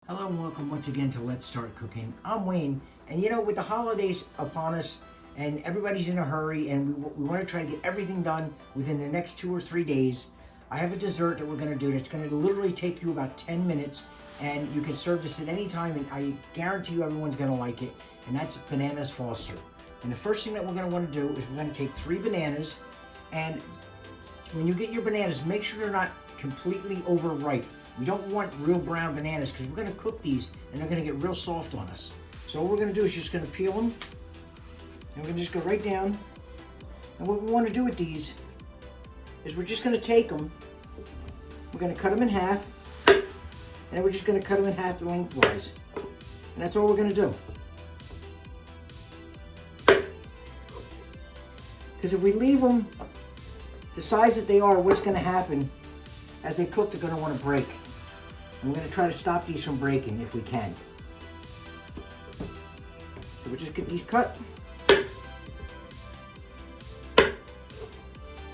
Hello and welcome once again to Let's Start Cooking. I'm Wayne, and with the holidays upon us and everybody's in a hurry and we want to try to get everything done within the next 2 or 3 days, I have a dessert that we're going to do that's going to literally take you about 10 minutes, and you can serve this at any time, and I guarantee you everyone's going to like it, and that's Bananas Foster. And the first thing that we're going to want to do is we're going to take 3 bananas, and when you get your bananas, make sure they're not completely overripe. We don't want real brown bananas because we're going to cook these and they're going to get real soft on us. So what we're going to do is just going to peel them, and we're going to just go right down. And what we want to do with these is we're just going to take them, we're going to cut them in half, and then we're just going to cut them in half lengthwise. And that's all we're going to do. Because if we leave them the size that they are, what's going to happen as they cook, they're going to want to break. And we're going to try to stop these from breaking if we can. So we'll just get these cut.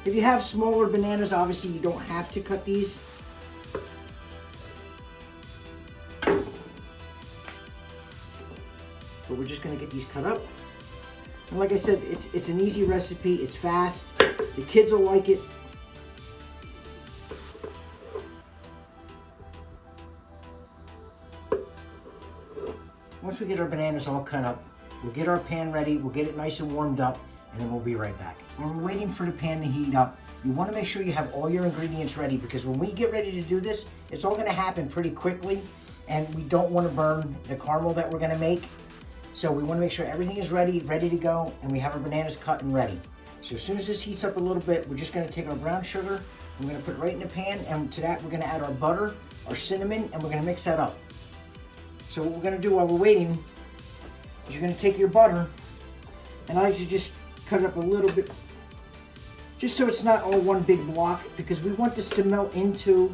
If you have smaller bananas, obviously you don't have to cut these. But we're just going to get these cut up. And like I said, it's an easy recipe. It's fast. The kids will like it. Once we get our bananas all cut up, we'll get our pan ready, we'll get it nice and warmed up, and then we'll be right back. When we're waiting for the pan to heat up, you want to make sure you have all your ingredients ready, because when we get ready to do this, it's all going to happen pretty quickly, and we don't want to burn the caramel that we're going to make. So we want to make sure everything is ready to go, and we have our bananas cut and ready. So as soon as this heats up a little bit, we're just going to take our brown sugar, we're going to put it right in the pan, and to that we're going to add our butter, our cinnamon, and we're going to mix that up. So what we're going to do while we're waiting is you're going to take your butter, and I like to just cut it up a little bit, just so it's not all one big block, because we want this to melt into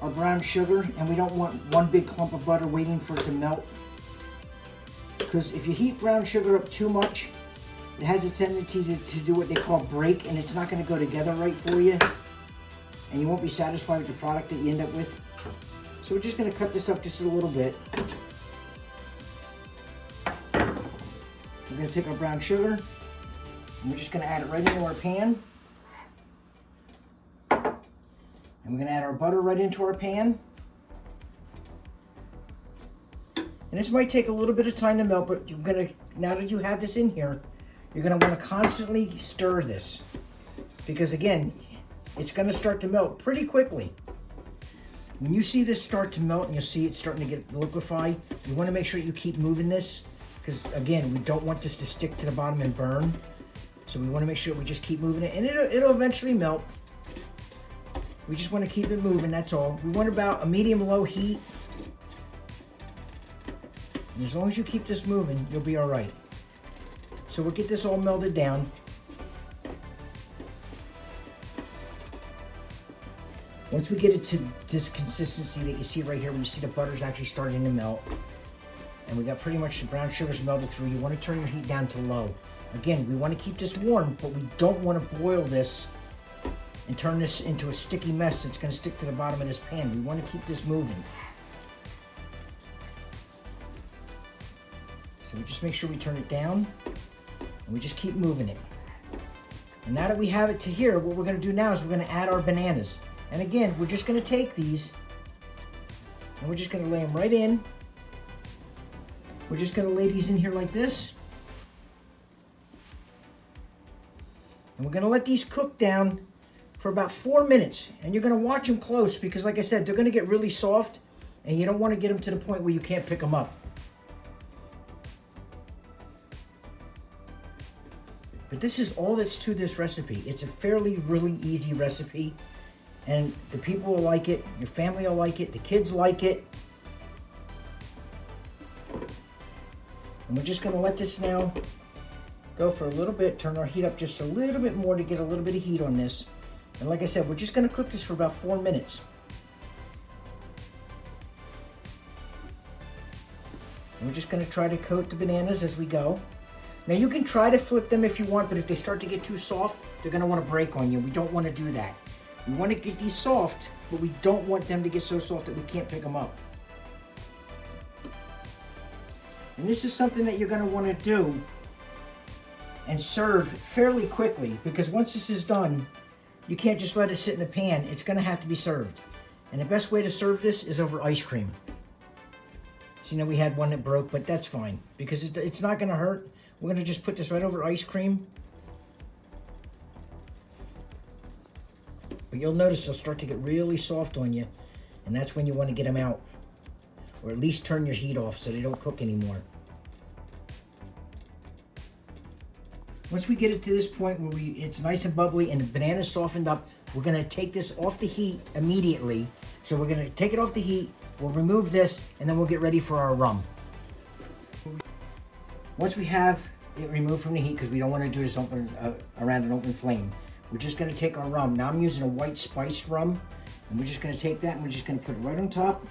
our brown sugar, and we don't want one big clump of butter waiting for it to melt. Because if you heat brown sugar up too much, it has a tendency to do what they call break, and it's not going to go together right for you, and you won't be satisfied with the product that you end up with. So we're just going to cut this up just a little bit. We're going to take our brown sugar, and we're just going to add it right into our pan. And we're going to add our butter right into our pan. And this might take a little bit of time to melt, but now that you have this in here, you're going to want to constantly stir this. Because again, it's going to start to melt pretty quickly. When you see this start to melt and you'll see it starting to get liquefied, you want to make sure you keep moving this, because again, we don't want this to stick to the bottom and burn. So we want to make sure we just keep moving it, and it'll eventually melt. We just want to keep it moving, that's all. We want about a medium-low heat. And as long as you keep this moving, you'll be all right. So we'll get this all melted down. Once we get it to this consistency that you see right here, when you see the butter's actually starting to melt, and we got pretty much the brown sugars melted through, you want to turn your heat down to low. Again, we want to keep this warm, but we don't want to boil this and turn this into a sticky mess that's going to stick to the bottom of this pan. We want to keep this moving. So we just make sure we turn it down, and we just keep moving it. And now that we have it to here, what we're going to do now is we're going to add our bananas. And again, we're just going to take these, and we're just going to lay them right in. We're just going to lay these in here like this. And we're going to let these cook down for about 4 minutes. And you're going to watch them close, because like I said, they're going to get really soft, and you don't want to get them to the point where you can't pick them up. But this is all that's to this recipe. It's a really easy recipe. And the people will like it, your family will like it, the kids like it. And we're just going to let this now go for a little bit, turn our heat up just a little bit more to get a little bit of heat on this. And like I said, we're just going to cook this for about 4 minutes. And we're just going to try to coat the bananas as we go. Now you can try to flip them if you want, but if they start to get too soft, they're going to want to break on you. We don't want to do that. We want to get these soft, but we don't want them to get so soft that we can't pick them up. And this is something that you're going to want to do and serve fairly quickly, because once this is done, you can't just let it sit in the pan. It's going to have to be served. And the best way to serve this is over ice cream. So, we had one that broke, but that's fine because it's not going to hurt. We're going to just put this right over ice cream. But you'll notice they'll start to get really soft on you, and that's when you want to get them out. Or at least turn your heat off so they don't cook anymore. Once we get it to this point where it's nice and bubbly and the banana's softened up, we're going to take this off the heat immediately. So we're going to take it off the heat, we'll remove this, and then we'll get ready for our rum. Once we have it removed from the heat, because we don't want to do this around an open flame, we're just going to take our rum. Now I'm using a white spiced rum, and we're just going to take that and we're just going to put it right on top.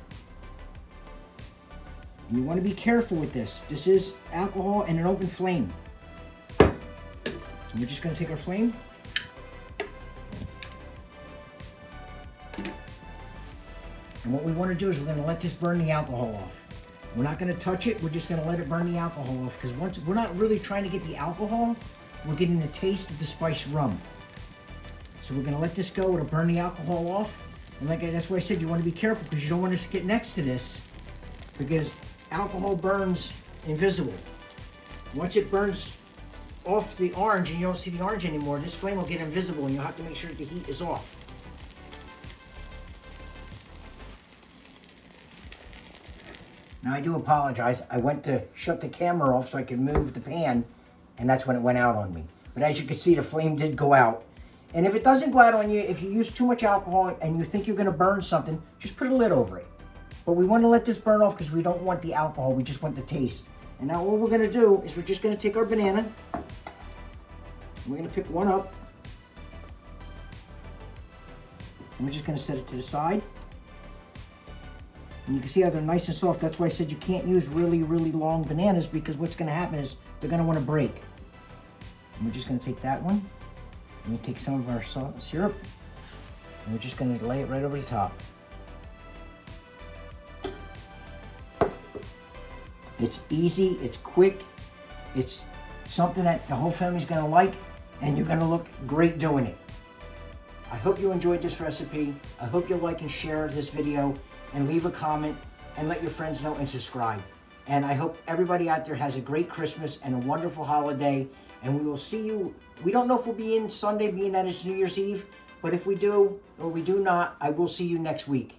And you want to be careful with this. This is alcohol and an open flame. And we're just going to take our flame. And what we want to do is we're going to let this burn the alcohol off. We're not going to touch it. We're just going to let it burn the alcohol off, because once we're not really trying to get the alcohol, we're getting the taste of the spiced rum. So we're going to let this go. It'll burn the alcohol off. And that's why I said you want to be careful, because you don't want to get next to this, because alcohol burns invisible. Once it burns off the orange and you don't see the orange anymore, this flame will get invisible, and you'll have to make sure that the heat is off. Now I do apologize. I went to shut the camera off so I could move the pan, and that's when it went out on me. But as you can see, the flame did go out. And if it doesn't go out on you, if you use too much alcohol and you think you're going to burn something, just put a lid over it. But we want to let this burn off because we don't want the alcohol, we just want the taste. And now what we're going to do is we're just going to take our banana, and we're going to pick one up, and we're just going to set it to the side. And you can see how they're nice and soft. That's why I said you can't use really, really long bananas, because what's going to happen is they're going to want to break. And we're just going to take that one, and we take some of our salt and syrup, and we're just going to lay it right over the top. It's easy, it's quick, it's something that the whole family's going to like, and you're going to look great doing it. I hope you enjoyed this recipe. I hope you'll like and share this video, and leave a comment, and let your friends know, and subscribe. And I hope everybody out there has a great Christmas and a wonderful holiday, and we will see you. We don't know if we'll be in Sunday, being that it's New Year's Eve, but if we do, or we do not, I will see you next week.